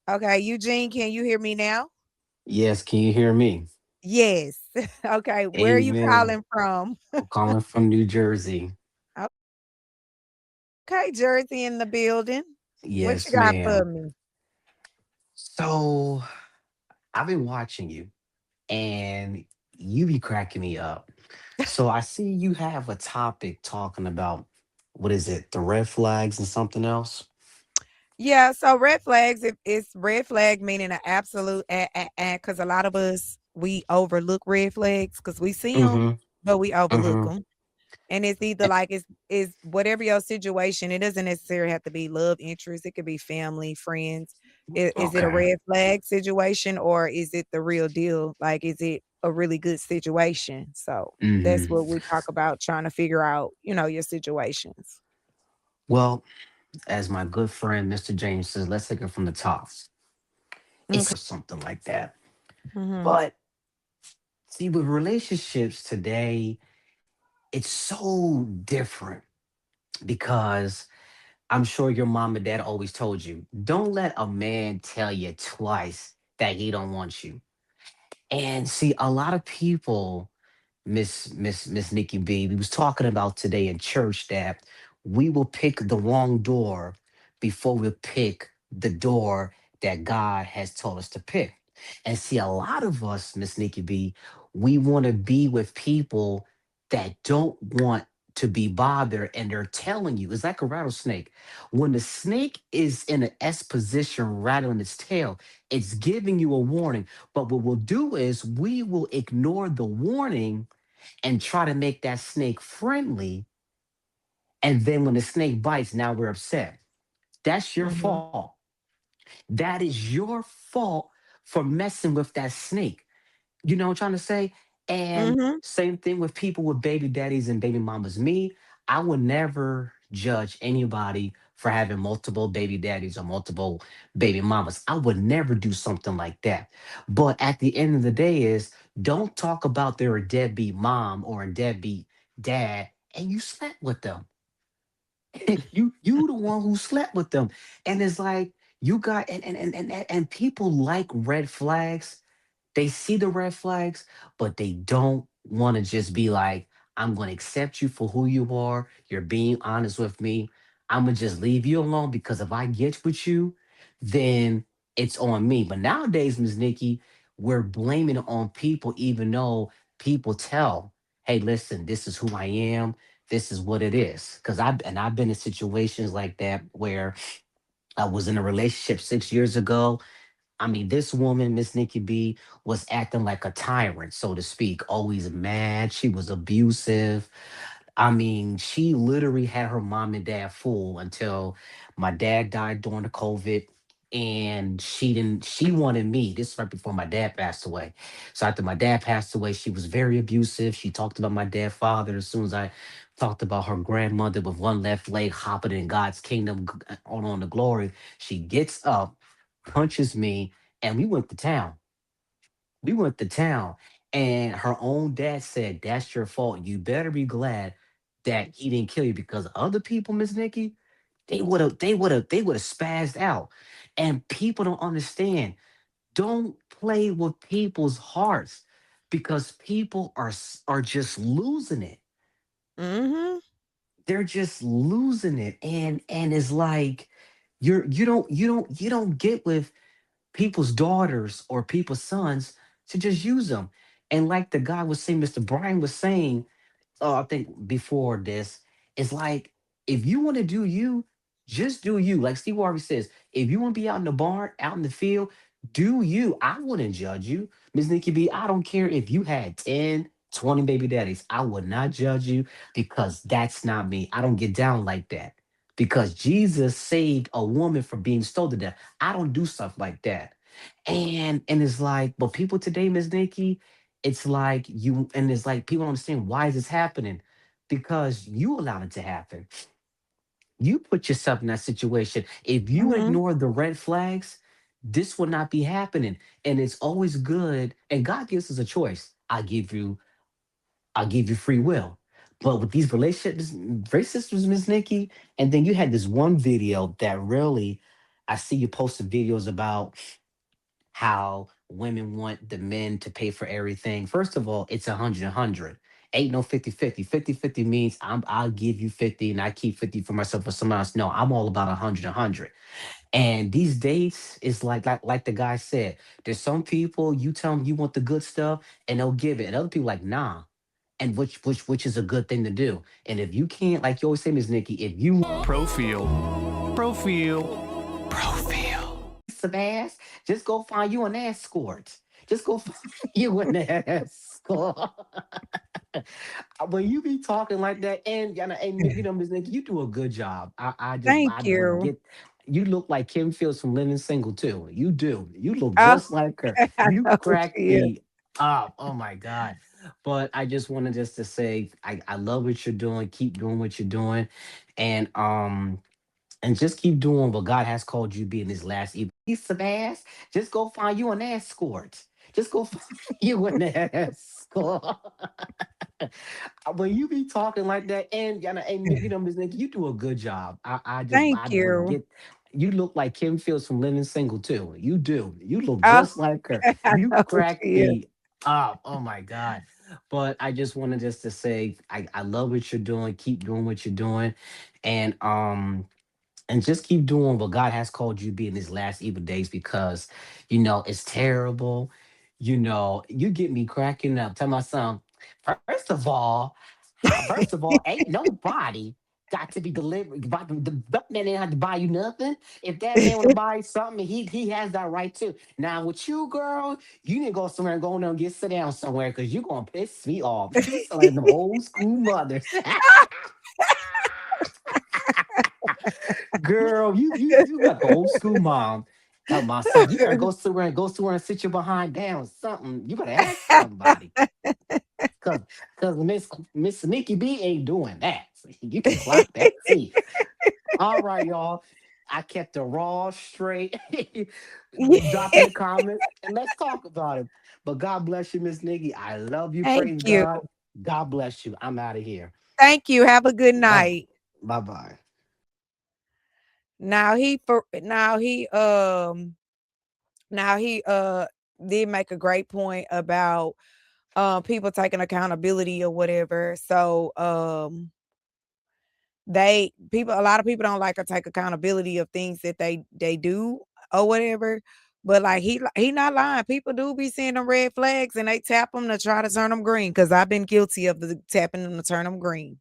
Okay, Eugene, can you hear me now? Yes, can you hear me? Yes. Okay, where are you Amen. calling from? I'm calling from New Jersey. Okay, Jersey in the building. What you Yes, got for ma'am. me? So I've been watching you and you be cracking me up. So I see you have a topic talking about what is it, the red flags and something else? Yeah, so red flags, if it's red flag meaning an absolute because a lot of us we overlook red flags because we see them, Mm-hmm. but we overlook Mm-hmm. them. And it's either like it's whatever your situation. It doesn't necessarily have to be love interest. It could be family, friends. Is it a Okay. red flag situation or is it the real deal? Like, is it a really good situation? So that's Mm-hmm. what we talk about, trying to figure out, your situations. Well, as my good friend Mr. James says, let's take it from the top. Okay. It's something like that. Mm-hmm. But see, with relationships today, it's so different because I'm sure your mom and dad always told you, don't let a man tell you twice that he don't want you. And see, a lot of people, Miss Nikki B, we was talking about today in church that we will pick the wrong door before we pick the door that God has told us to pick. And see, a lot of us, Miss Nikki B, we want to be with people that don't want to be bothered, and they're telling you it's like a rattlesnake. When the snake is in an S position rattling its tail, it's giving you a warning. But what we'll do is we will ignore the warning and try to make that snake friendly. And then when the snake bites, now we're upset. That's your Mm-hmm. fault. That is your fault for messing with that snake. You know what I'm trying to say? And Mm-hmm. same thing with people with baby daddies and baby mamas. Me, I would never judge anybody for having multiple baby daddies or multiple baby mamas. I would never do something like that. But at the end of the day is don't talk about they're a deadbeat mom or a deadbeat dad and you slept with them. You the one who slept with them. And it's like you got and people like red flags, they see the red flags, but they don't want to just be like, I'm going to accept you for who you are. You're being honest with me. I'm going to just leave you alone because if I get with you, then it's on me. But nowadays, Ms. Nikki, we're blaming it on people, even though people tell, hey, listen, this is who I am. This is what it is. Because I've been in situations like that where I was in a relationship 6 years ago. I mean, this woman, Miss Nikki B, was acting like a tyrant, so to speak, always mad. She was abusive. I mean, she literally had her mom and dad fooled until my dad died during the COVID. And she wanted me. This is right before my dad passed away. So after my dad passed away, she was very abusive. She talked about my dad father as soon as I talked about her grandmother with one left leg hopping in God's kingdom on the glory. She gets up, punches me, and we went to town. We went to town, and her own dad said, "That's your fault. You better be glad that he didn't kill you because other people, Miss Nikki, they would have spazzed out." And people don't understand. Don't play with people's hearts because people are just losing it. Mm-hmm. They're just losing it, and it's like you don't get with people's daughters or people's sons to just use them. And like the guy was saying, Mr. Brian was saying, I think before this, it's like if you want to do you, just do you. Like Steve Harvey says, if you want to be out in the barn, out in the field, do you. I wouldn't judge you. Miss Nikki B, I don't care if you had 10, 20 baby daddies. I would not judge you because that's not me. I don't get down like that. Because Jesus saved a woman from being stoned to death. I don't do stuff like that. And it's like, but people today, Miss Nikki, it's like you, and it's like people don't understand why is this happening? Because you allowed it to happen. You put yourself in that situation. If you Mm-hmm. ignore the red flags, this will not be happening. And it's always good. And God gives us a choice. I'll give you free will. But with these relationships, race systems, Miss Nikki, and then you had this one video that really, I see you posting videos about how women want the men to pay for everything. First of all, it's 100 100. Ain't no 50-50. 50-50 means I'll give you 50 and I keep 50 for myself or someone else. No, I'm all about 100 100. And these dates is like the guy said. There's some people you tell them you want the good stuff and they'll give it, and other people like nah. And which is a good thing to do. And if you can't, like you always say, Miss Nikki, if you Profile. Profile. some ass, just go find you an escort. Just go find you an escort. When you be talking like that, and Miss Nikki, you do a good job. Thank I just want to you. get. You look like Kim Fields from Living Single too. You do. You look Oh, just like her. I You know crack she is. me up. Oh my god. But I just wanted just to say I love what you're doing. Keep doing what you're doing, and and just keep doing what God has called you to be in this last evil piece of ass. Just go find you an escort. Just go find you an escort. When you be talking like that, and Miss Nikki, you do a good job. Thank I just want to you. get. You look like Kim Fields from Living Single too. You do. You look Oh, just like her. I You know crack she is. me up. Oh my god. But I just wanted just to say I love what you're doing. Keep doing what you're doing, and just keep doing what God has called you to be in these last evil days, because it's terrible. You get me cracking up. Tell my son, first of all, ain't nobody got to be delivered. That man ain't have to buy you nothing. If that man want to buy you something, he has that right too. Now with you, girl, you need to go somewhere and go down and get sit down somewhere because you're gonna piss me off. You sound like them old school mothers. Girl, you got the old school mom. Tell my son, you better go somewhere and sit your behind down. Something you better ask somebody, cause Miss Nikki B ain't doing that. You can clock that T. All right, y'all. I kept the raw straight. Drop in the comments and let's talk about it. But God bless you, Miss Nikki. I love you. Thank Praise you. God. God bless you. I'm out of here. Thank you. Have a good Bye night. bye. Now he did make a great point about people taking accountability or whatever. So a lot of people don't like to take accountability of things that they do or whatever. But like he not lying. People do be seeing them red flags and they tap them to try to turn them green. Because I've been guilty of the tapping them to turn them green.